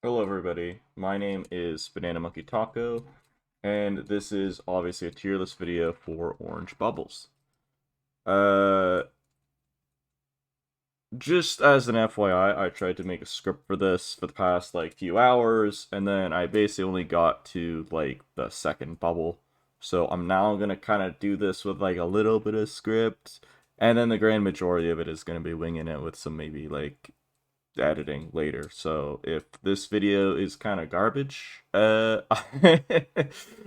Hello everybody, my name is Banana Monkey Taco, and this is obviously a tier list video for Orange Bubbles. Uh, just as an FYI, I tried to make a script for this for the past few hours, and then I basically only got to the second bubble. So I'm now gonna kind of do this with a little bit of script, and then the grand majority of it is gonna be winging it with some maybe editing later. So if this video is kind of garbage, I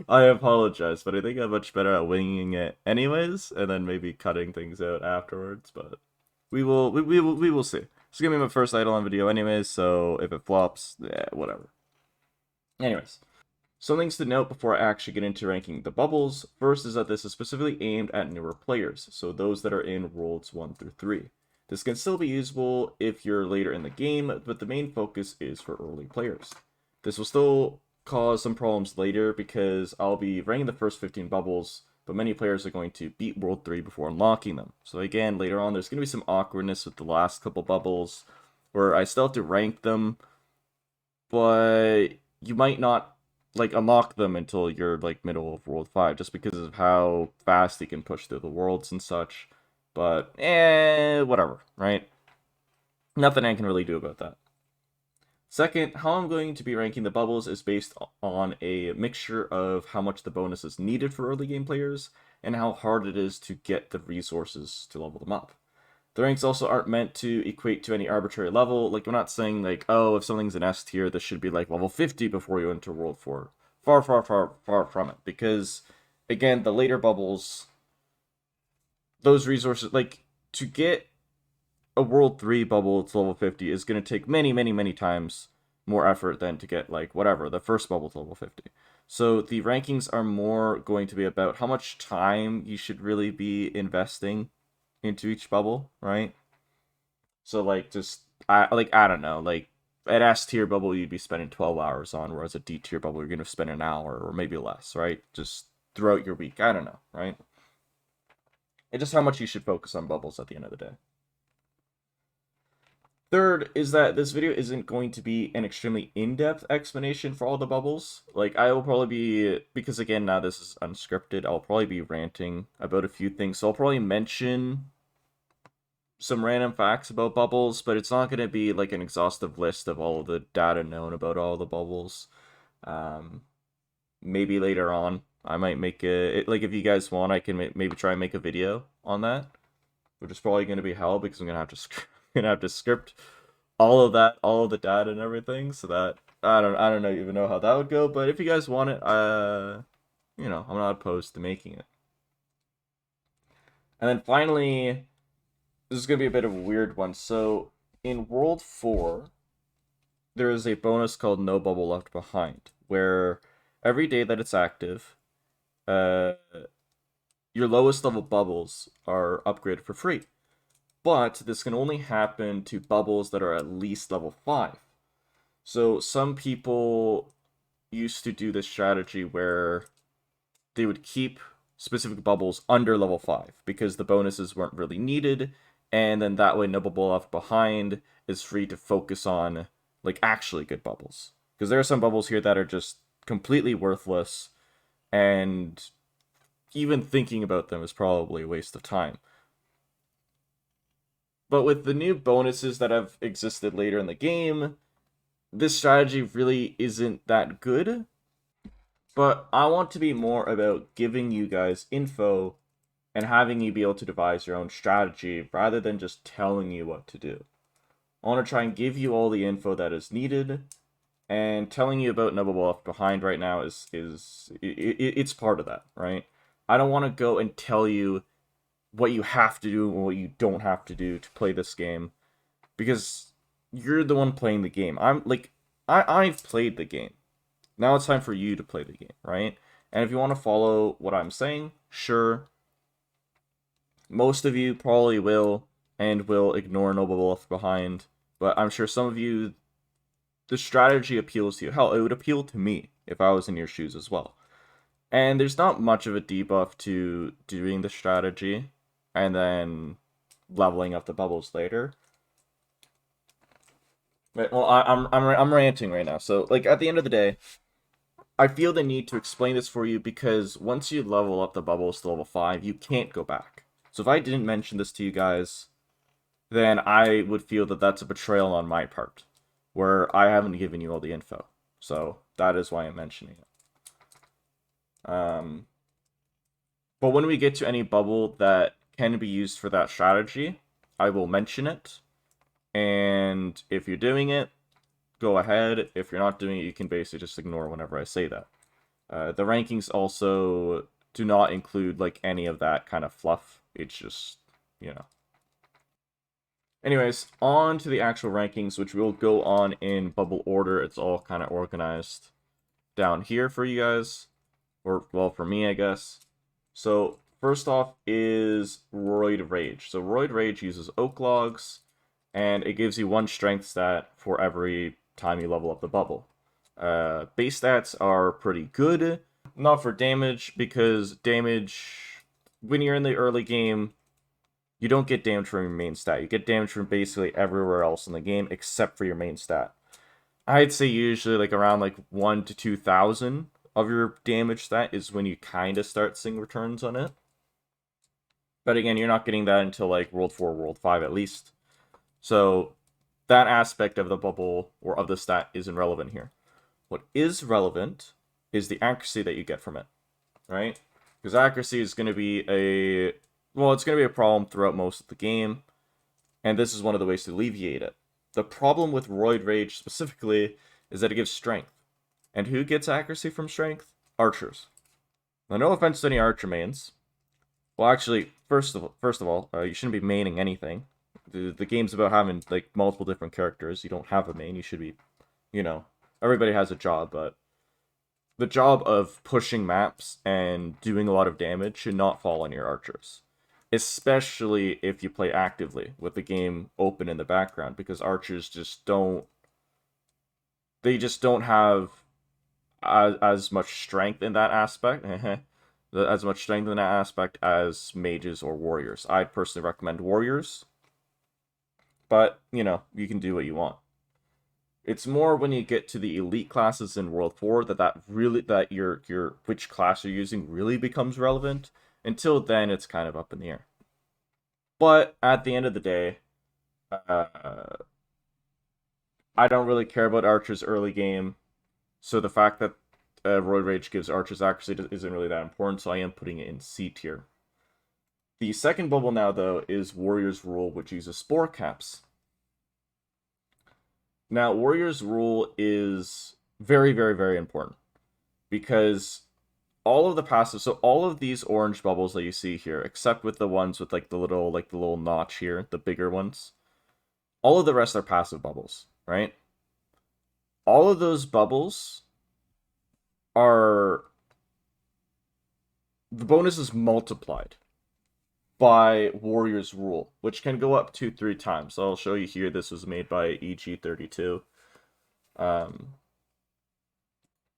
apologize, but I think I'm much better at winging it anyways, and then maybe cutting things out afterwards. But we will see. It's gonna be my first Idleon video anyways, so if it flops, whatever. Anyways. Some things to note before I actually get into ranking the bubbles. First is that this is specifically aimed at newer players, so those that are in Worlds 1 through 3. This can still be usable if you're later in the game, but the main focus is for early players. This will still cause some problems later because I'll be ranking the first 15 bubbles, but many players are going to beat World 3 before unlocking them. So again, later on, there's going to be some awkwardness with the last couple bubbles, where I still have to rank them, but you might not unlock them until you're middle of World 5, just because of how fast you can push through the worlds and such. But whatever, right? Nothing I can really do about that. Second, how I'm going to be ranking the bubbles is based on a mixture of how much the bonus is needed for early game players and how hard it is to get the resources to level them up. The ranks also aren't meant to equate to any arbitrary level. We're not saying oh, if something's an S tier, this should be level 50 before you enter World 4. Far, far, far, far from it. Because, again, the later bubbles, those resources, to get a World 3 bubble to level 50 is going to take many, many, many times more effort than to get, whatever, the first bubble to level 50. So the rankings are more going to be about how much time you should really be investing into each bubble, right? So I don't know, an S tier bubble you'd be spending 12 hours on, whereas a D tier bubble you're gonna spend an hour or maybe less, right? Just throughout your week. I don't know, right? It's just how much you should focus on bubbles at the end of the day. Third is that this video isn't going to be an extremely in-depth explanation for all the bubbles. I will probably be, because again, now this is unscripted, I'll probably be ranting about a few things. So I'll probably mention some random facts about bubbles, but it's not going to be an exhaustive list of all of the data known about all the bubbles. Maybe later on, I might make if you guys want, I can maybe try and make a video on that, which is probably going to be hell because I'm going to have to script all of that, all of the data and everything, so that I don't even know how that would go, but if you guys want it, I'm not opposed to making it. And then finally, this is going to be a bit of a weird one. So, in World 4, there is a bonus called No Bubble Left Behind, where every day that it's active, your lowest level bubbles are upgraded for free. But this can only happen to bubbles that are at least level 5. So some people used to do this strategy where they would keep specific bubbles under level 5 because the bonuses weren't really needed, and then that way no bubble left behind is free to focus on actually good bubbles. Because there are some bubbles here that are just completely worthless, and even thinking about them is probably a waste of time. But with the new bonuses that have existed later in the game, this strategy really isn't that good. But I want to be more about giving you guys info and having you be able to devise your own strategy rather than just telling you what to do. I want to try and give you all the info that is needed, and telling you about No Bubble Left Behind right now it's part of that, right? I don't want to go and tell you what you have to do and what you don't have to do to play this game, because you're the one playing the game. I've played the game. Now it's time for you to play the game, right? And if you want to follow what I'm saying, sure. Most of you probably will, and will ignore No Bubble Left Behind, but I'm sure some of you, the strategy appeals to you. Hell, it would appeal to me if I was in your shoes as well. And there's not much of a debuff to doing the strategy and then leveling up the bubbles later. Right, well, I'm ranting right now. So, like, at the end of the day, I feel the need to explain this for you because once you level up the bubbles to level 5, you can't go back. So if I didn't mention this to you guys, then I would feel that that's a betrayal on my part, where I haven't given you all the info. So that is why I'm mentioning it. But when we get to any bubble that can be used for that strategy, I will mention it. And if you're doing it, go ahead. If you're not doing it, you can basically just ignore whenever I say that. The rankings also do not include like any of that kind of fluff. It's just, you know. Anyways, on to the actual rankings, which will go on in bubble order. It's all kind of organized down here for you guys. Or, well, for me, I guess. So, first off is Roid Rage. So, Roid Rage uses oak logs, and it gives you one strength stat for every time you level up the bubble. Base stats are pretty good. Not for damage, because damage, when you're in the early game, you don't get damage from your main stat. You get damage from basically everywhere else in the game except for your main stat. I'd say usually like around like 1 to 2,000 of your damage stat is when you kind of start seeing returns on it. But again, you're not getting that until like World 4, World 5 at least. So that aspect of the bubble or of the stat isn't relevant here. What is relevant is the accuracy that you get from it, right? Because accuracy is going to be it's going to be a problem throughout most of the game, and this is one of the ways to alleviate it. The problem with Roid Rage specifically is that it gives strength. And who gets accuracy from strength? Archers. Now, no offense to any archer mains. Well, actually, first of all, you shouldn't be maining anything. The game's about having like multiple different characters. You don't have a main. You should be, everybody has a job, but the job of pushing maps and doing a lot of damage should not fall on your archers. Especially if you play actively with the game open in the background, because archers just don't have as much strength in that aspect. As much strength in that aspect as mages or warriors. I'd personally recommend warriors, but you can do what you want. It's more when you get to the elite classes in World 4 that your which class you're using really becomes relevant. Until then, it's kind of up in the air. But at the end of the day, I don't really care about archers early game, so the fact that Roid Rage gives archers accuracy isn't really that important, so I am putting it in C tier. The second bubble now, though, is Warrior's Rule, which uses Spore Caps. Now, Warrior's Rule is very, very, very important, because all of the passives, so all of these orange bubbles that you see here, except with the ones with like the little notch here, the bigger ones, all of the rest are passive bubbles, right? All of those bubbles are, the bonus is multiplied by Warrior's Rule, which can go up to 3 times. So I'll show you here. This was made by EG32.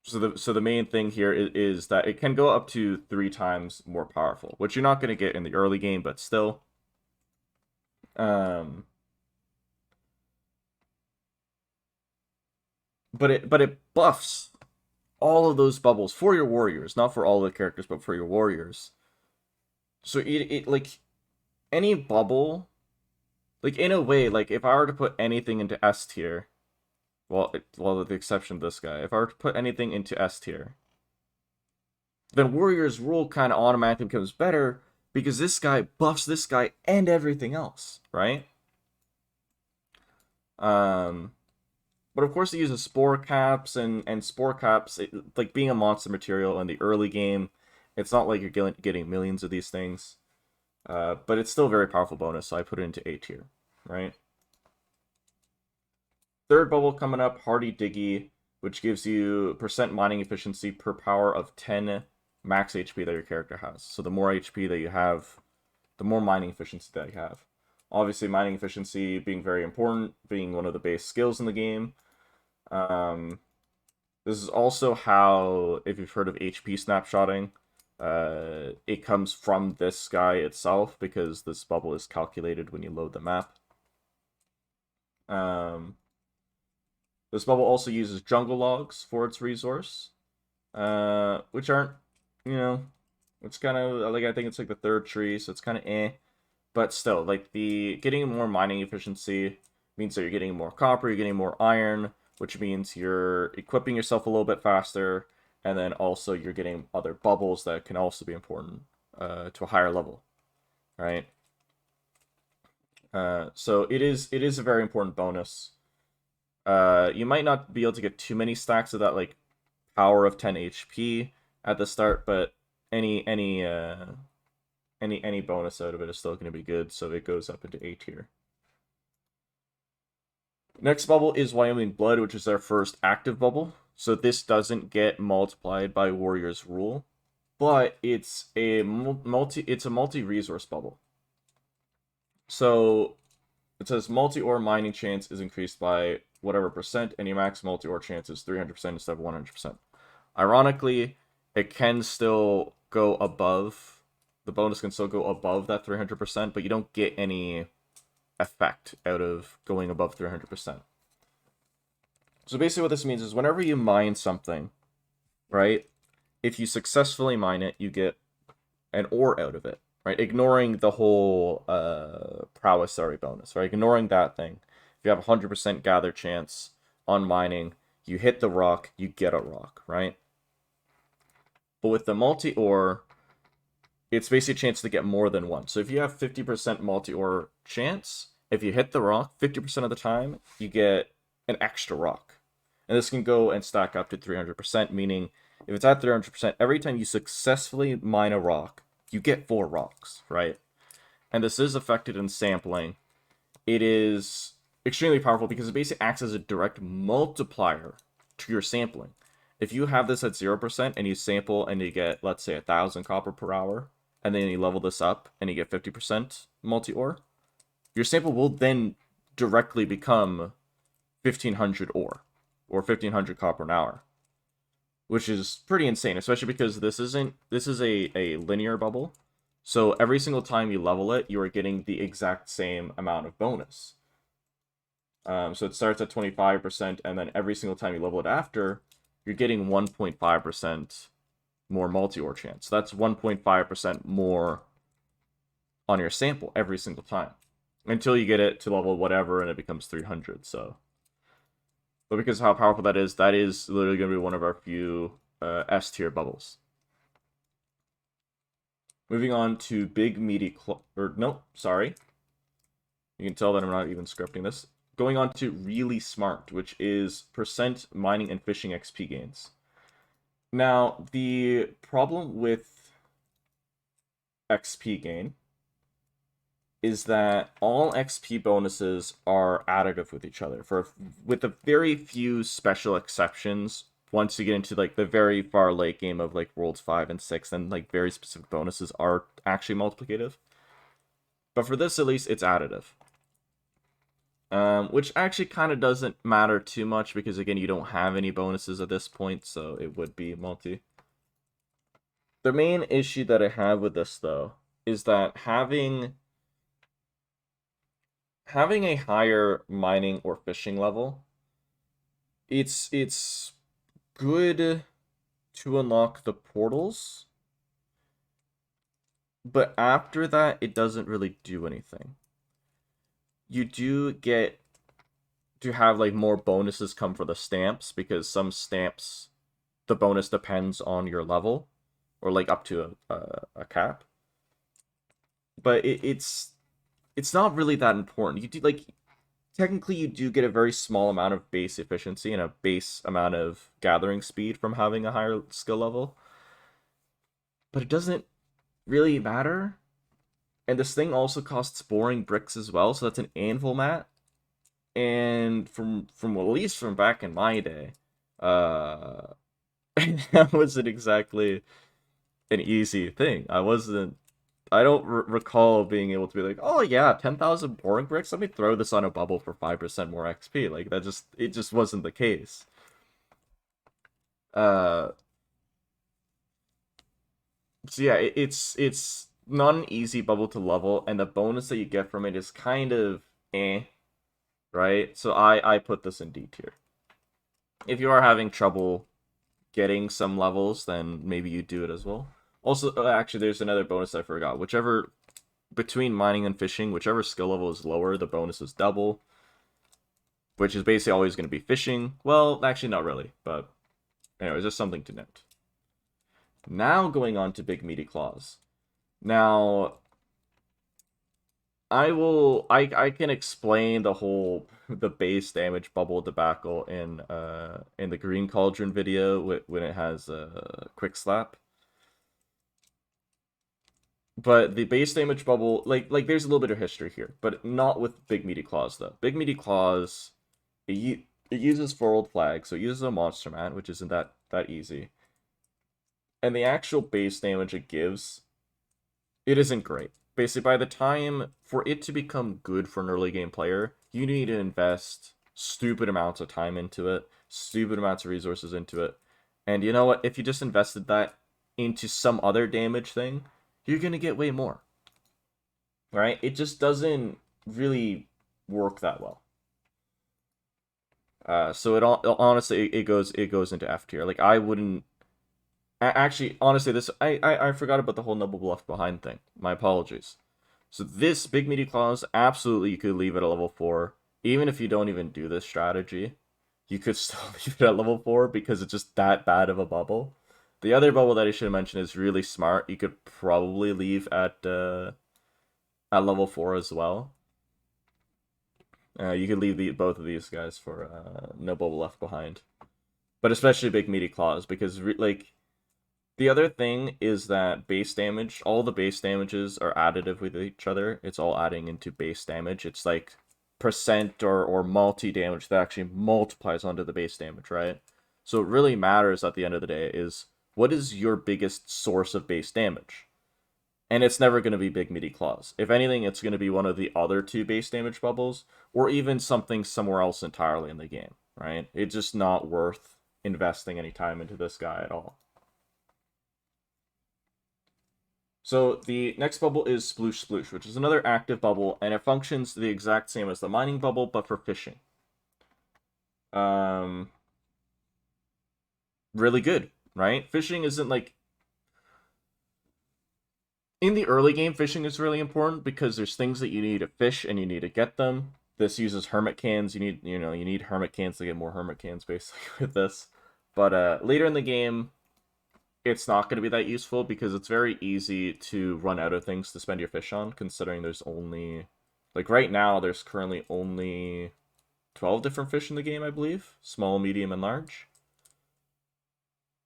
So the main thing here is that it can go up to 3 times more powerful, which you're not going to get in the early game, but still. But it buffs all of those bubbles for your warriors, not for all the characters, but for your warriors. So it like any bubble, like in a way, like if I were to put anything into S tier, well, with the exception of this guy, if I were to put anything into S tier, then Warrior's Rule kind of automatically becomes better because this guy buffs this guy and everything else, right? But of course, it uses Spore Caps, and Spore Caps, like being a monster material in the early game, it's not like you're getting millions of these things. But it's still a very powerful bonus, so I put it into A tier, right? Third bubble coming up, Hardy Diggy, which gives you % mining efficiency per power of 10 max HP that your character has. So the more HP that you have, the more mining efficiency that you have. Obviously, mining efficiency being very important, being one of the base skills in the game. This is also how, if you've heard of HP snapshotting, it comes from this guy itself, because this bubble is calculated when you load the map. This bubble also uses jungle logs for its resource, which aren't, you know, it's kind of like, I think it's like the third tree, so it's kind of eh. But still, like, the getting more mining efficiency means that you're getting more copper, you're getting more iron, which means you're equipping yourself a little bit faster, and then also you're getting other bubbles that can also be important to a higher level, right? So it is a very important bonus. You might not be able to get too many stacks of that, like, power of 10 HP at the start, but any bonus out of it is still going to be good, so it goes up into A tier. Next bubble is Wyoming Blood, which is our first active bubble. So this doesn't get multiplied by Warrior's Rule, but it's a multi-resource bubble. So it says multi-ore mining chance is increased by whatever percent, and your max multi-ore chance is 300% instead of 100%. Ironically, it can still go above, the bonus can still go above that 300%, but you don't get any effect out of going above 300%. So basically what this means is whenever you mine something, right, if you successfully mine it, you get an ore out of it, right? Ignoring the whole prowess bonus, right? Ignoring that thing. If you have a 100% gather chance on mining, you hit the rock, you get a rock, right? But with the multi-ore, it's basically a chance to get more than one. So if you have 50% multi-ore chance, if you hit the rock 50% of the time, you get an extra rock. And this can go and stack up to 300%, meaning if it's at 300%, every time you successfully mine a rock, you get 4 rocks, right? And this is affected in sampling. It is extremely powerful because it basically acts as a direct multiplier to your sampling. If you have this at 0% and you sample and you get, let's say, 1,000 copper per hour, and then you level this up and you get 50% multi-ore, your sample will then directly become 1,500 ore, or 1,500 copper an hour, which is pretty insane, especially because this is a linear bubble. So every single time you level it, you are getting the exact same amount of bonus. So it starts at 25%, and then every single time you level it after, you're getting 1.5% more multi-ore chance. So that's 1.5% more on your sample every single time, until you get it to level whatever, and it becomes 300, so... But because of how powerful that is literally going to be one of our few S-tier bubbles. Moving on to Big Meaty... You can tell that I'm not even scripting this. Going on to Really Smart, which is percent mining and fishing XP gains. Now, the problem with XP gain is that all XP bonuses are additive with each other, with a very few special exceptions. Once you get into like the very far late game of like Worlds 5 and 6, then like very specific bonuses are actually multiplicative. But for this, at least, it's additive. Which actually kind of doesn't matter too much, because again, you don't have any bonuses at this point, so it would be multi. The main issue that I have with this, though, is that having a higher mining or fishing level, it's good to unlock the portals, but after that, it doesn't really do anything. You do get to have like more bonuses come for the stamps, because some stamps, the bonus depends on your level, or like up to a cap. But it's not really that important. You do like, technically you do get a very small amount of base efficiency and a base amount of gathering speed from having a higher skill level, but it doesn't really matter. And this thing also costs boring bricks as well, so that's an anvil mat. And from at least from back in my day, that wasn't exactly an easy thing. I don't recall being able to be like, oh yeah, 10,000 boring bricks, let me throw this on a bubble for 5% more XP. Like, it just wasn't the case. So yeah, it's not an easy bubble to level, and the bonus that you get from it is kind of eh, right? So I put this in D tier. if you are having trouble getting some levels, then maybe you do it as well. Also, actually, there's another bonus I forgot. Whichever, between mining and fishing, whichever skill level is lower, the bonus is double, which is basically always going to be fishing. Well, actually, not really, but anyways, just something to note. Now going on to big meaty claws. Now, I can explain the base damage bubble debacle in the green cauldron video when it has a quick slap. But the base damage bubble, like there's a little bit of history here, but not with big meaty claws though. Big meaty claws, it uses forward flag, so it uses a monster man, which isn't that easy. And the actual base damage it gives, it isn't great. Basically, by the time for it to become good for an early game player, you need to invest stupid amounts of time into it, stupid amounts of resources into it. And you know what? If you just invested that into some other damage thing, you're going to get way more. Right? It just doesn't really work that well. So it honestly it goes into F tier. Like I wouldn't actually honestly this I forgot about the whole Noble Left Behind thing. My apologies. So this big meaty claws, absolutely you could leave it at level 4. Even if you don't even do this strategy, you could still leave it at level 4 because it's just that bad of a bubble. The other bubble that I should have mentioned is really smart. You could probably leave at level 4 as well. You could leave both of these guys for no bubble left behind. But especially big meaty claws, because like the other thing is that base damage, all the base damages are additive with each other. It's all adding into base damage. It's like percent or multi damage that actually multiplies onto the base damage, right? So it really matters at the end of the day is what is your biggest source of base damage? And it's never going to be big meaty claws. If anything, it's going to be one of the other two base damage bubbles, or even something somewhere else entirely in the game, right? It's just not worth investing any time into this guy at all. So the next bubble is Sploosh Sploosh, which is another active bubble, and it functions the exact same as the mining bubble, but for fishing. Really good, right? Fishing isn't like in the early game. Fishing is really important because there's things that you need to fish and you need to get them. This uses hermit cans. You need hermit cans to get more hermit cans basically with this. But later in the game, it's not going to be that useful because it's very easy to run out of things to spend your fish on, considering there's only, like right now, there's currently only 12 different fish in the game, I believe. Small, medium, and large.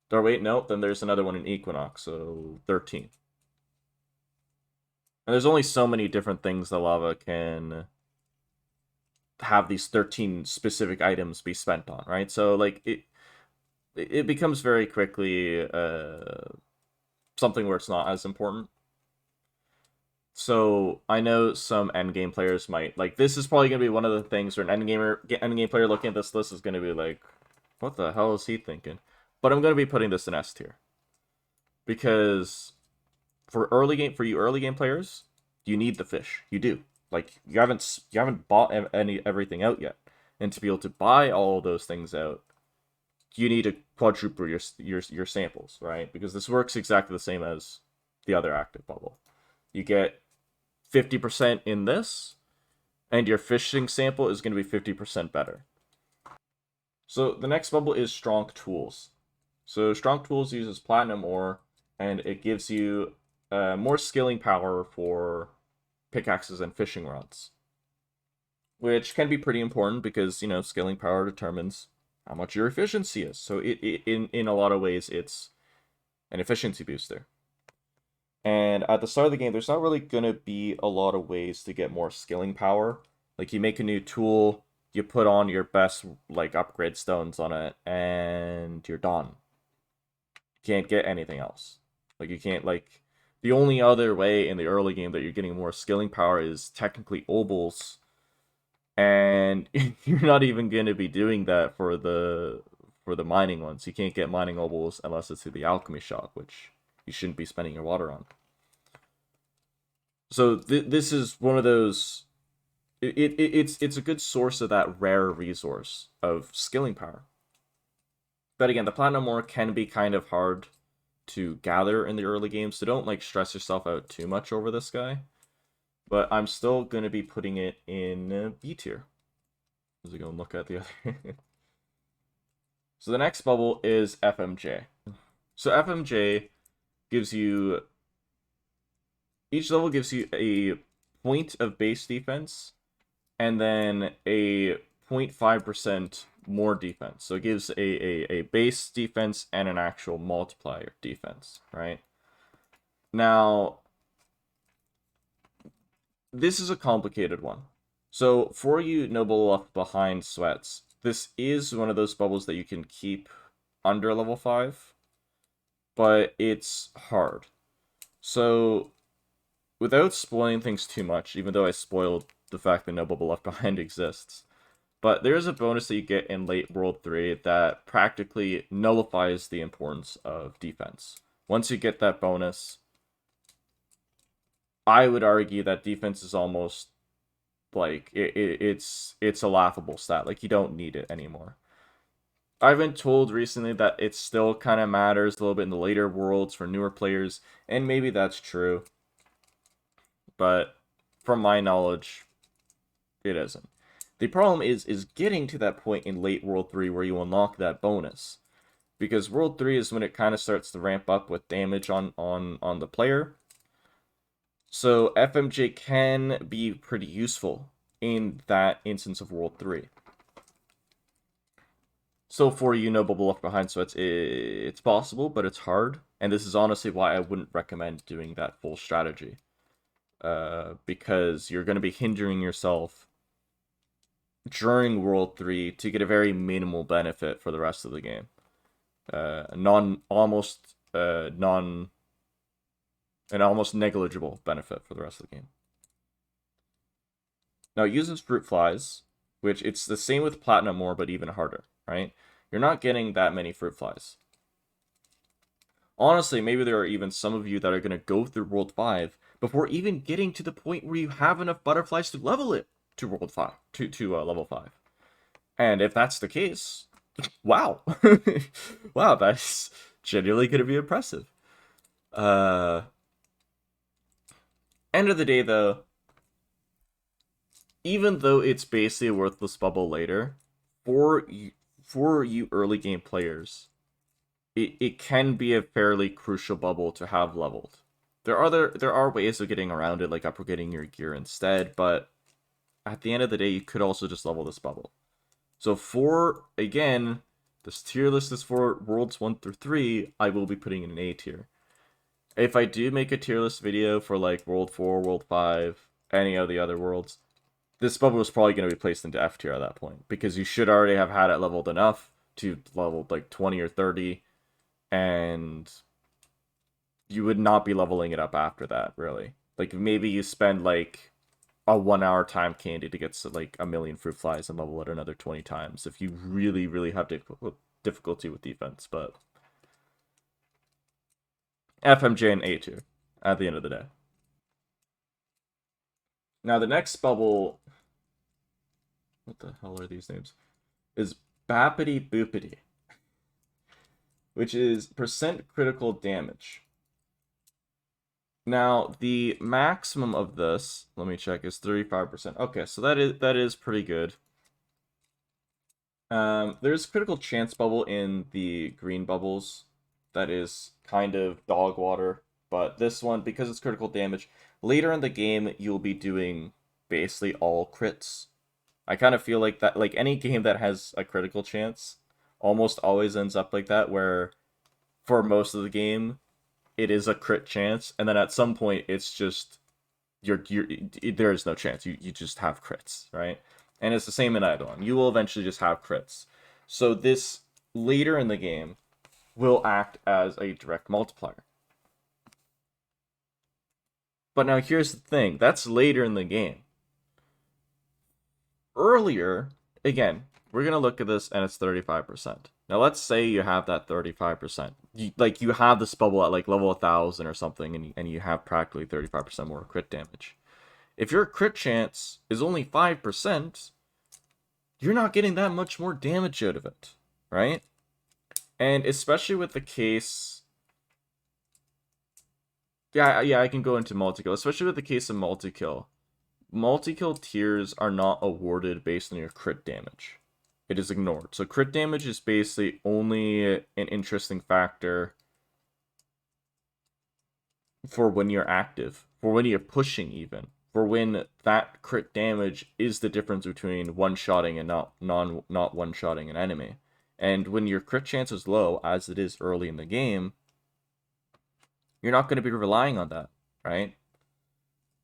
Or wait, no, then there's another one in Equinox, so 13. And there's only so many different things the lava can have these 13 specific items be spent on, right? So, like, it becomes very quickly something where it's not as important. So I know some endgame players might like this is probably gonna be one of the things where an endgame player looking at this list is gonna be like, what the hell is he thinking? But I'm gonna be putting this in S tier. Because for you early game players, you need the fish. You do. Like you haven't bought everything out yet. And to be able to buy all those things out, you need to quadruple your samples, right? Because this works exactly the same as the other active bubble. You get 50% in this, and your fishing sample is going to be 50% better. So the next bubble is Strong Tools. So Strong Tools uses platinum ore, and it gives you more skilling power for pickaxes and fishing rods, which can be pretty important because, you know, skilling power determines how much your efficiency is. So in a lot of ways, it's an efficiency booster. And at the start of the game, there's not really going to be a lot of ways to get more skilling power. Like, you make a new tool, you put on your best, like, upgrade stones on it, and you're done. You can't get anything else. Like, you can't, like... The only other way in the early game that you're getting more skilling power is technically obols. And you're not even going to be doing that for the mining ones. You can't get mining obols unless it's through the alchemy shop, which you shouldn't be spending your water on. So this is one of those. It's a good source of that rare resource of skilling power. But again, the Platinum Ore can be kind of hard to gather in the early game, so don't like stress yourself out too much over this guy. But I'm still going to be putting it in B tier. As we go and look at the other. So the next bubble is FMJ. So FMJ gives you... Each level gives you a point of base defense, and then a 0.5% more defense. So it gives a base defense and an actual multiplier defense, right? Now, this is a complicated one. So for you Noble left behind sweats, this is one of those bubbles that you can keep under level 5, but it's hard. So without spoiling things too much, even though I spoiled the fact that no bubble left behind exists, but there is a bonus that you get in late World 3 that practically nullifies the importance of defense. Once you get that bonus, I would argue that defense is almost like it's a laughable stat. Like, you don't need it anymore. I've been told recently that it still kind of matters a little bit in the later worlds for newer players, and maybe that's true. But from my knowledge, it isn't. The problem is getting to that point in late World 3 where you unlock that bonus. Because World 3 is when it kind of starts to ramp up with damage on the player. So FMJ can be pretty useful in that instance of World 3. So for you, no bubble left behind, so it's possible, but it's hard. And this is honestly why I wouldn't recommend doing that full strategy. Because you're going to be hindering yourself during World 3 to get a very minimal benefit for the rest of the game. An almost negligible benefit for the rest of the game. Now, it uses fruit flies, which it's the same with Platinum Ore, but even harder, right? You're not getting that many fruit flies. Honestly, maybe there are even some of you that are going to go through World 5 before even getting to the point where you have enough butterflies to level it to World 5, to level 5. And if that's the case, wow. Wow, that's genuinely going to be impressive. End of the day, though, even though it's basically a worthless bubble later, for you early game players, it can be a fairly crucial bubble to have leveled. There are ways of getting around it, like upgrading your gear instead, but at the end of the day, you could also just level this bubble. So again, this tier list is for Worlds 1 through 3, I will be putting in an A tier. If I do make a tier list video for like World 4, World 5, any of the other worlds, this bubble is probably going to be placed into F tier at that point, because you should already have had it leveled enough to level like 20 or 30, and you would not be leveling it up after that, really. Like, maybe you spend like a 1-hour time candy to get like 1,000,000 fruit flies and level it another 20 times if you really, really have difficulty with defense, but FMJ and A tier at the end of the day. Now, the next bubble, what the hell are these names? Is bopity bopity, which is percent critical damage. Now, the maximum of this, let me check, is 35%. Okay, so that is pretty good. There's critical chance bubble in the green bubbles. That is kind of dog water. But this one, because it's critical damage, later in the game, you'll be doing basically all crits. I kind of feel like that, like any game that has a critical chance almost always ends up like that, where for most of the game, it is a crit chance, and then at some point it's just there is no chance. You just have crits, right? And it's the same in Idleon. You will eventually just have crits. So this later in the game will act as a direct multiplier. But now here's the thing, that's later in the game. Earlier, again, we're going to look at this and it's 35%. Now let's say you have that 35%. You have this bubble at like level 1000 or something, and you have practically 35% more crit damage. If your crit chance is only 5%, you're not getting that much more damage out of it, right? And especially with the case... Yeah, I can go into multi-kill. Especially with the case of multi-kill. Multi-kill tiers are not awarded based on your crit damage. It is ignored. So crit damage is basically only an interesting factor for when you're active, for when you're pushing even, for when that crit damage is the difference between one-shotting and not one-shotting an enemy. And when your crit chance is low, as it is early in the game, you're not going to be relying on that, right?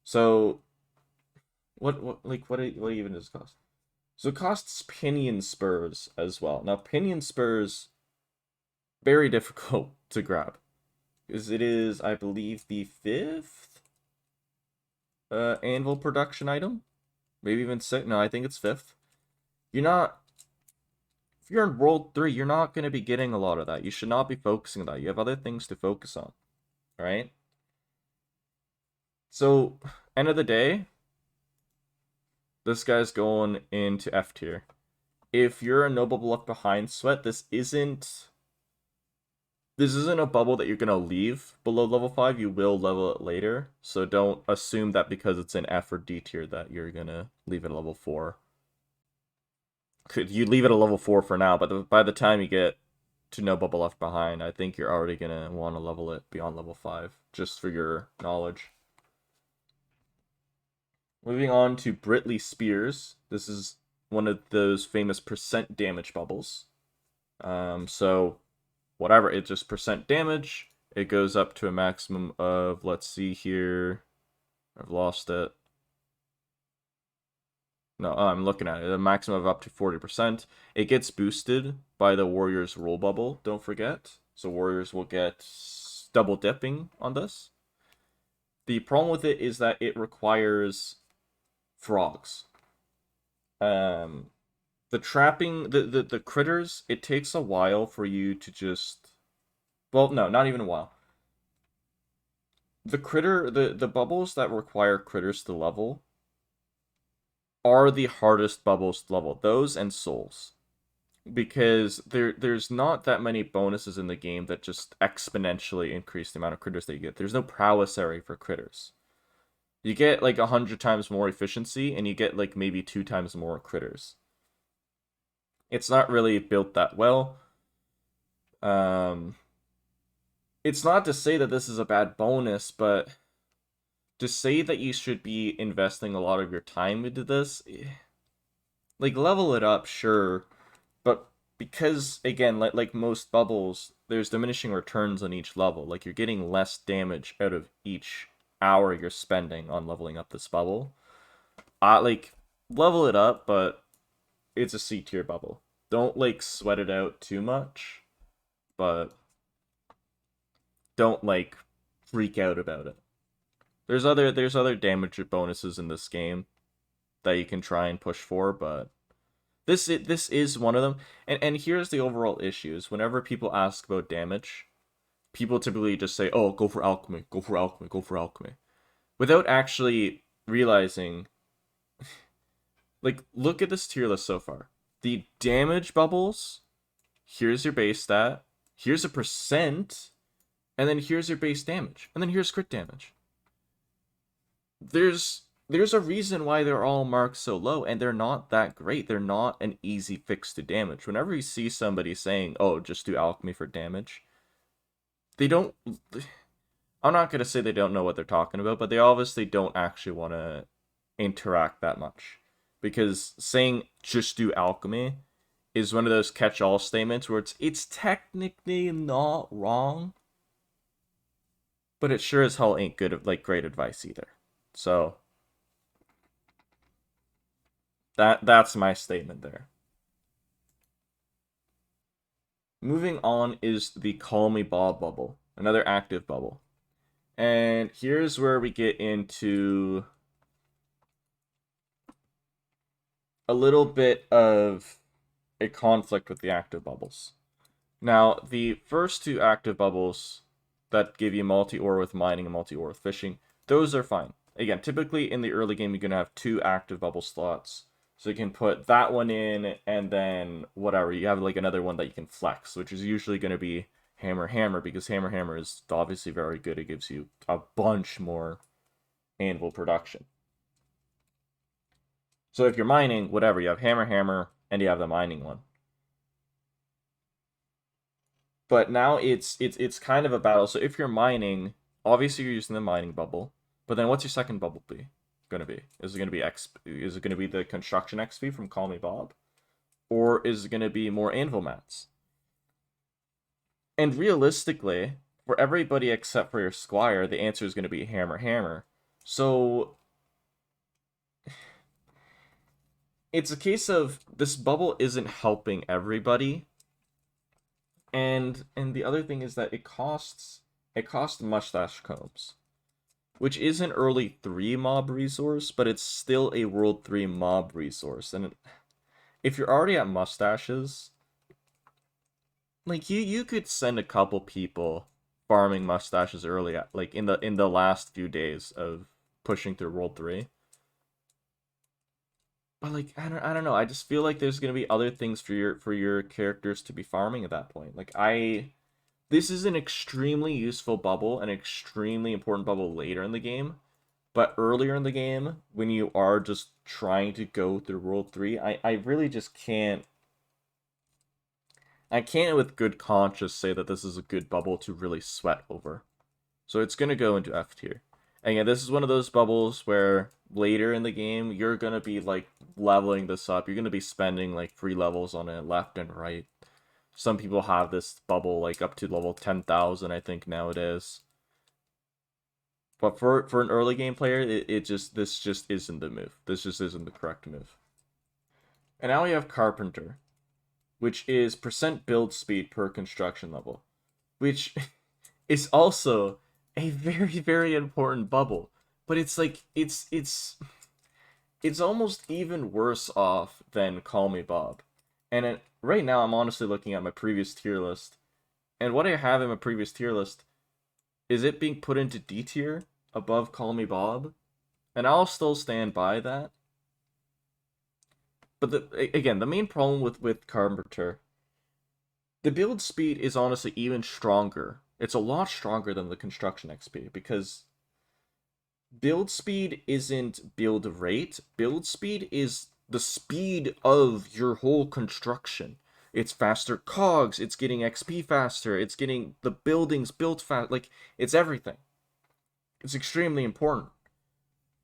So, what even does it cost? So it costs pinion spurs as well. Now, pinion spurs, very difficult to grab. Because it is, I believe, the 5th anvil production item. Maybe even 6th. No, I think it's 5th. You're not... If you're in World 3, you're not going to be getting a lot of that. You should not be focusing on that. You have other things to focus on. Alright? So, end of the day, this guy's going into F tier. If you're a no bubble left behind sweat, this isn't a bubble that you're going to leave below level 5. You will level it later. So don't assume that because it's in F or D tier that you're going to leave it at level 4. You leave it at level 4 for now, but by the time you get to no bubble left behind, I think you're already going to want to level it beyond level 5, just for your knowledge. Moving on to Brittley Spears. This is one of those famous percent damage bubbles. So whatever, it's just percent damage. It goes up to a maximum of, let's see here, I've lost it. No, I'm looking at it. A maximum of up to 40%. It gets boosted by the Warriors roll bubble, don't forget. So Warriors will get double dipping on this. The problem with it is that it requires frogs. The trapping, the critters, it takes a while for you to just... Well, no, not even a while. The bubbles that require critters to level are the hardest bubbles to level. Those and souls. Because there's not that many bonuses in the game that just exponentially increase the amount of critters that you get. There's no prowess area for critters. You get like 100 times more efficiency, and you get like maybe 2 times more critters. It's not really built that well. It's not to say that this is a bad bonus, but to say that you should be investing a lot of your time into this, like, level it up, sure, but because, again, like most bubbles, there's diminishing returns on each level. Like, you're getting less damage out of each hour you're spending on leveling up this bubble. Like, level it up, but it's a C tier bubble. Don't, like, sweat it out too much, but don't, like, freak out about it. There's other damage bonuses in this game that you can try and push for, but this is one of them. And here's the overall issues. Whenever people ask about damage, people typically just say, "Oh, go for alchemy, go for alchemy, go for alchemy," without actually realizing. Like, look at this tier list so far. The damage bubbles. Here's your base stat. Here's a percent, and then here's your base damage, and then here's crit damage. There's a reason why they're all marked so low, and they're not that great. They're not an easy fix to damage. Whenever you see somebody saying, "Oh, just do alchemy for damage," they don't... I'm not going to say they don't know what they're talking about, but they obviously don't actually want to interact that much. Because saying, "just do alchemy," is one of those catch-all statements where it's technically not wrong, but it sure as hell ain't good, like, great advice either. So that's my statement there. Moving on is the Call Me Bob bubble, another active bubble. And here's where we get into a little bit of a conflict with the active bubbles. Now, the first 2 active bubbles that give you multi-ore with mining and multi-ore with fishing, those are fine. Again, typically in the early game, you're going to have 2 active bubble slots. So you can put that one in, and then whatever, you have like another one that you can flex, which is usually going to be hammer hammer, because hammer hammer is obviously very good. It gives you a bunch more anvil production. So if you're mining, whatever, you have hammer hammer, and you have the mining one. But now it's kind of a battle. So if you're mining, obviously you're using the mining bubble, but then what's your second bubble be gonna be? Is it gonna be is it gonna be the construction XP from Call Me Bob? Or is it gonna be more anvil mats? And realistically, for everybody except for your squire, the answer is gonna be hammer hammer. So it's a case of this bubble isn't helping everybody. And the other thing is that it costs mustache combs, which is an early 3 mob resource, but it's still a world 3 mob resource. And if you're already at mustaches, like you could send a couple people farming mustaches early, like in the last few days of pushing through world 3. But like I don't know, I just feel like there's gonna be other things for your characters to be farming at that point. Like this is an extremely useful bubble, an extremely important bubble later in the game. But earlier in the game, when you are just trying to go through World 3, I really just can't. I can't with good conscience say that this is a good bubble to really sweat over. So it's going to go into F tier. And yeah, this is one of those bubbles where later in the game, you're going to be like leveling this up. You're going to be spending like 3 levels on it left and right. Some people have this bubble like up to level 10,000, I think nowadays. But for an early game player, this just isn't the move. This just isn't the correct move. And now we have Carpenter, which is percent build speed per construction level, which is also a very, very important bubble. But it's like it's almost even worse off than Call Me Bob. And right now, I'm honestly looking at my previous tier list, and what I have in my previous tier list is it being put into D tier above Call Me Bob, and I'll still stand by that. But again, the main problem with Carpenter, the build speed is honestly even stronger. It's a lot stronger than the construction XP, because build speed isn't build rate. Build speed is the speed of your whole construction. It's faster cogs, it's getting XP faster, it's getting the buildings built fast, like, it's everything. It's extremely important.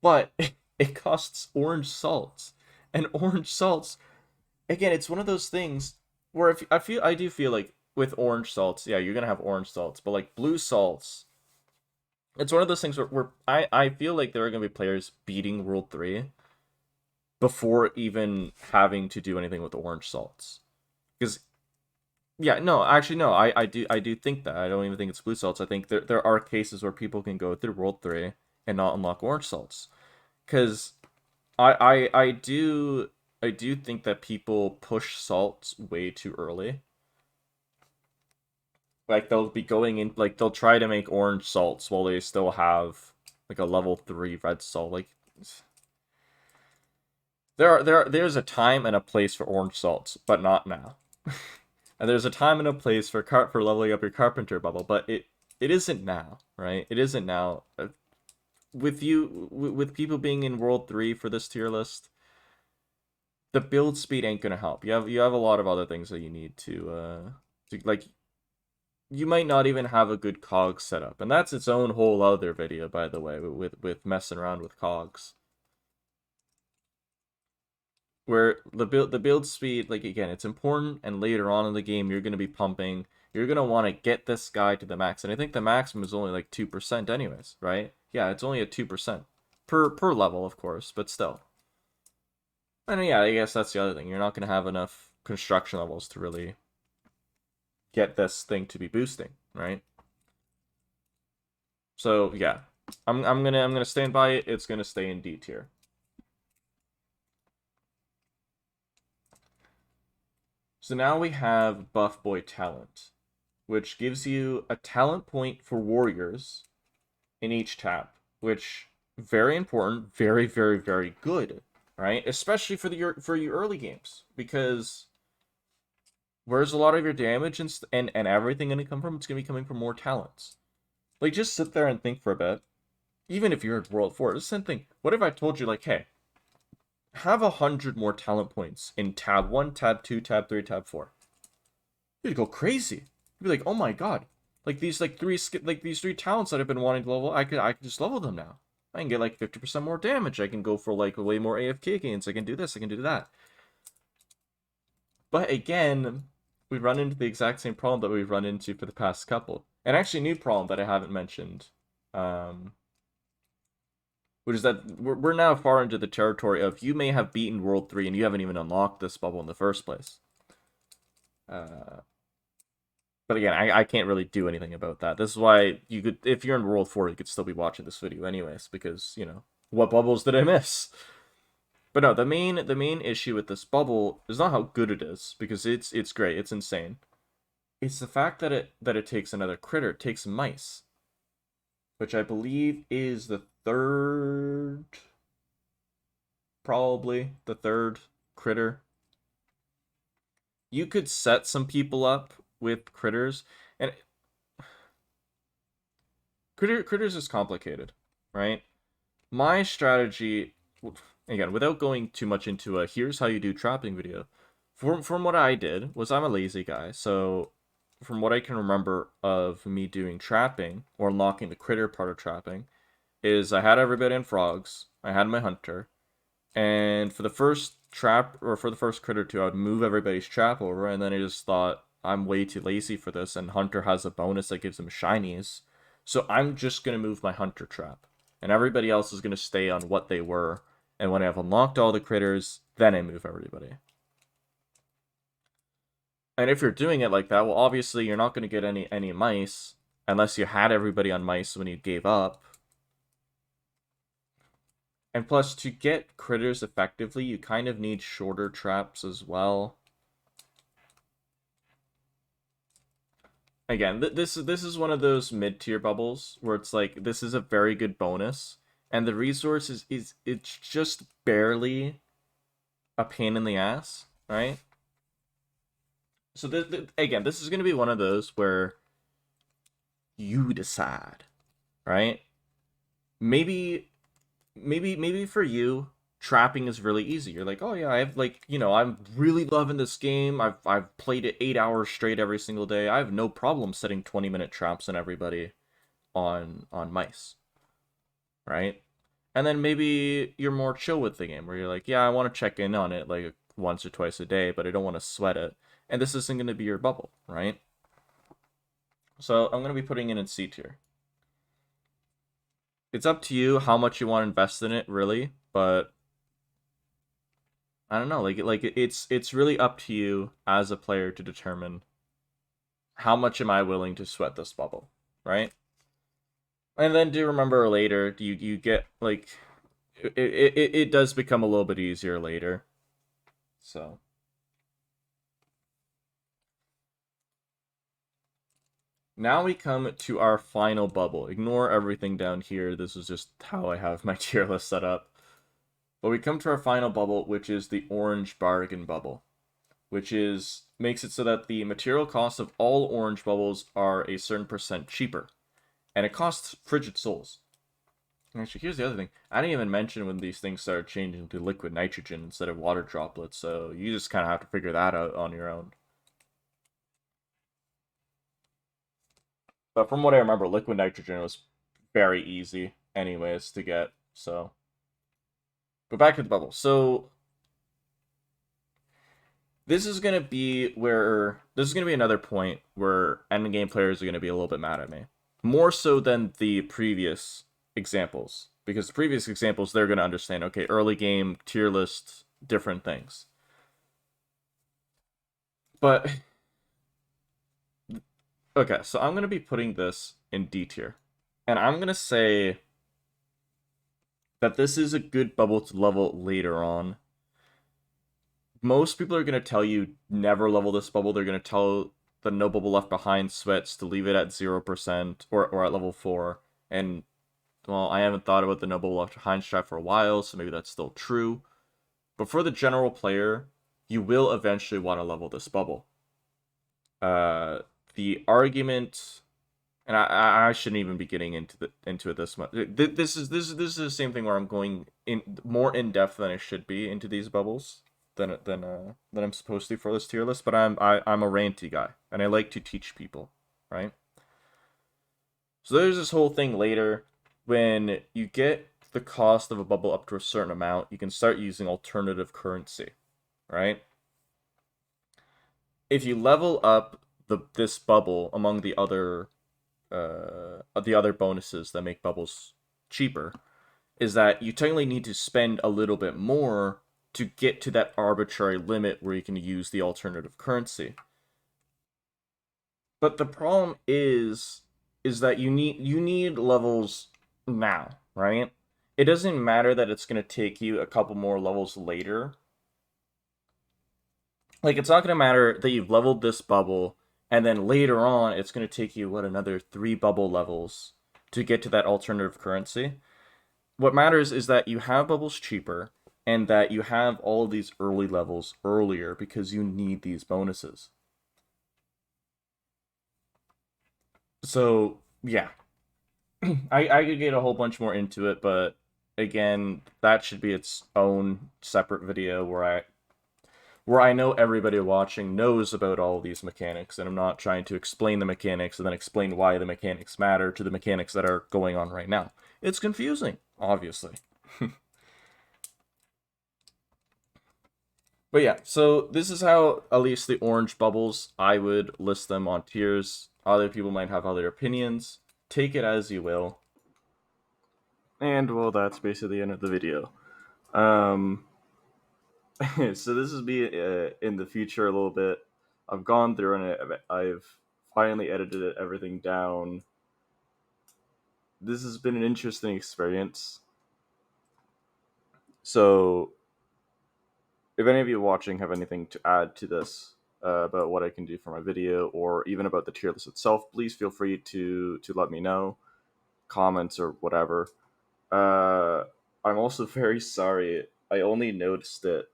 But it costs orange salts. And orange salts, again, it's one of those things where if I do feel like with orange salts, yeah, you're gonna have orange salts, but like blue salts, it's one of those things where I feel like there are gonna be players beating World 3 before even having to do anything with orange salts. Because yeah, no, actually no, I do think that. I don't even think it's blue salts. I think there are cases where people can go through World 3 and not unlock orange salts. Because I do think that people push salts way too early. Like they'll be going in, like they'll try to make orange salts while they still have like a level 3 red salt. Like there's a time and a place for orange salts, but not now. And there's a time and a place for leveling up your Carpenter bubble, but it isn't now, right? It isn't now. With people being in World 3 for this tier list, the build speed ain't gonna help. You have a lot of other things that you need to like. You might not even have a good cog setup, and that's its own whole other video, by the way, with messing around with cogs. Where the build speed, like again, it's important, and later on in the game you're gonna be pumping. You're gonna want to get this guy to the max, and I think the maximum is only like 2%, anyways, right? Yeah, it's only at 2% per level, of course, but still. And yeah, I guess that's the other thing. You're not gonna have enough construction levels to really get this thing to be boosting, right? So yeah, I'm gonna stand by it. It's gonna stay in D tier. So now we have Buff Boy Talent, which gives you a talent point for warriors in each tab, which very important, very, very, very good right? Especially for your early games, because where's a lot of your damage and everything going to come from? It's going to be coming from more talents. Like, just sit there and think for a bit. Even if you're at World 4, just sit and think, what if I told you, like, hey, have 100 more talent points in tab 1, tab 2, tab 3, tab 4. You'd go crazy. You'd be like, oh my god. Like these these three talents that I've been wanting to level, I could just level them now. I can get like 50% more damage. I can go for like way more AFK gains. I can do this, I can do that. But again, we run into the exact same problem that we've run into for the past couple. And actually a new problem that I haven't mentioned. Which is that we're now far into the territory of you may have beaten World 3 and you haven't even unlocked this bubble in the first place. But again, I can't really do anything about that. This is why you could, if you're in World 4, you could still be watching this video anyways, because, you know, what bubbles did I miss? But no, the main issue with this bubble is not how good it is, because it's great, it's insane. It's the fact that it takes another critter, it takes mice. Which I believe is the third, probably the third critter. You could set some people up with critters, and critters is complicated, right? My strategy, again, without going too much into a here's how you do trapping video, from what I did was I'm a lazy guy, so from what I can remember of me doing trapping or unlocking the critter part of trapping is I had everybody in frogs, I had my hunter, and for the first trap or for the first critter I would move everybody's trap over, and then I just thought I'm way too lazy for this, and hunter has a bonus that gives him shinies, so I'm just gonna move my hunter trap, and everybody else is gonna stay on what they were, and when I've unlocked all the critters, then I move everybody. And if you're doing it like that, well, obviously you're not going to get any mice unless you had everybody on mice when you gave up. And plus, to get critters effectively, you kind of need shorter traps as well. Again, this is one of those mid-tier bubbles where it's like, this is a very good bonus, and the resource it's just barely a pain in the ass, right? So again, this is going to be one of those where you decide, right? Maybe for you, trapping is really easy. You're like, oh yeah, I have like, you know, I'm really loving this game. I've played it 8 hours straight every single day. I have no problem setting 20-minute traps on everybody on mice, right? And then maybe you're more chill with the game, where you're like, yeah, I want to check in on it like once or twice a day, but I don't want to sweat it. And this isn't going to be your bubble, right? So I'm going to be putting it in C tier. It's up to you how much you want to invest in it, really, but I don't know, it's really up to you as a player to determine how much am I willing to sweat this bubble, right? And then do remember later, you get like it does become a little bit easier later. So now we come to our final bubble. Ignore everything down here. This is just how I have my tier list set up. But we come to our final bubble, which is the orange bargain bubble, which makes it so that the material costs of all orange bubbles are a certain percent cheaper. And it costs frigid souls. And actually, here's the other thing. I didn't even mention when these things started changing to liquid nitrogen instead of water droplets, so you just kind of have to figure that out on your own. But from what I remember, liquid nitrogen was very easy anyways to get, so. But back to the bubble. So this is going to be another point where endgame players are going to be a little bit mad at me. More so than the previous examples. Because the previous examples, they're going to understand, okay, early game, tier list, different things. But okay, so I'm going to be putting this in D tier. And I'm going to say that this is a good bubble to level later on. Most people are going to tell you never level this bubble. They're going to tell the no bubble left behind sweats to leave it at 0% or at level 4. And, well, I haven't thought about the no bubble left behind strat for a while, so maybe that's still true. But for the general player, you will eventually want to level this bubble. The argument, and I shouldn't even be getting into it this much. This is the same thing where I'm going in more in depth than I should be into these bubbles than I'm supposed to for this tier list. But I'm a ranty guy, and I like to teach people, right? So there's this whole thing later when you get the cost of a bubble up to a certain amount, you can start using alternative currency, right? If you level up this bubble among the other bonuses that make bubbles cheaper, is that you technically need to spend a little bit more to get to that arbitrary limit where you can use the alternative currency. But the problem is that you need levels now, right? It doesn't matter that it's going to take you a couple more levels later. Like, it's not going to matter that you've leveled this bubble and then later on it's going to take you another 3 bubble levels to get to that alternative currency. What matters is that you have bubbles cheaper and that you have all of these early levels earlier because you need these bonuses. So, yeah. I could get a whole bunch more into it, but again, that should be its own separate video where I know everybody watching knows about all of these mechanics, and I'm not trying to explain the mechanics and then explain why the mechanics matter to the mechanics that are going on right now. It's confusing, obviously. But yeah, so this is how at least the orange bubbles, I would list them on tiers. Other people might have other opinions. Take it as you will. And, well, that's basically the end of the video. So this is me in the future a little bit. I've gone through and I've finally edited everything down. This has been an interesting experience. So, if any of you watching have anything to add to this about what I can do for my video, or even about the tier list itself, please feel free to let me know, comments or whatever. I'm also very sorry. I only noticed it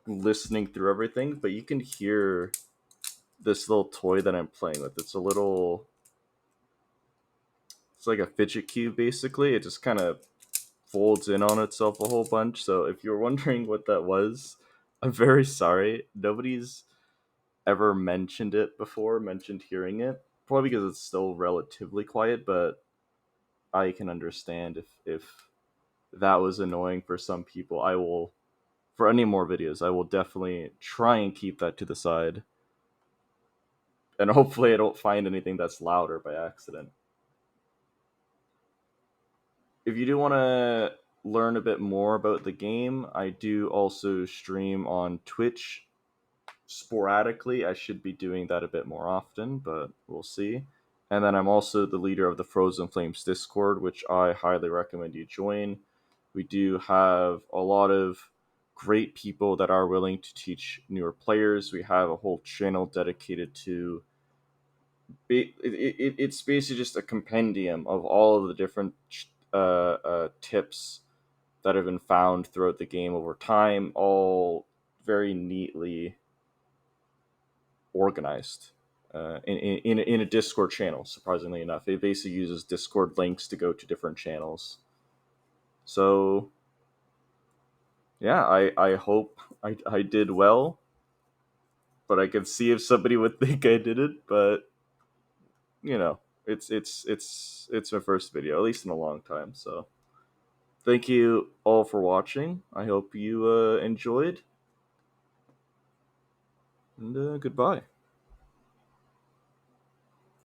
listening through everything, but you can hear this little toy that I'm playing with. It's like a fidget cube, basically. It just kind of folds in on itself a whole bunch. So if you're wondering what that was, I'm very sorry. Nobody's ever mentioned it before, mentioned hearing it. Probably because it's still relatively quiet, but I can understand if that was annoying for some people. I will, for any more videos, I will definitely try and keep that to the side. And hopefully I don't find anything that's louder by accident. If you do want to learn a bit more about the game, I do also stream on Twitch sporadically. I should be doing that a bit more often, but we'll see. And then I'm also the leader of the Frozen Flames Discord, which I highly recommend you join. We do have a lot of great people that are willing to teach newer players. We have a whole channel dedicated to it's basically just a compendium of all of the different tips that have been found throughout the game over time, all very neatly organized in a Discord channel. Surprisingly enough, it basically uses Discord links to go to different channels. So yeah, I hope I did well, but I can see if somebody would think I didn't. But you know, it's my first video, at least in a long time. So thank you all for watching. I hope you enjoyed, and goodbye.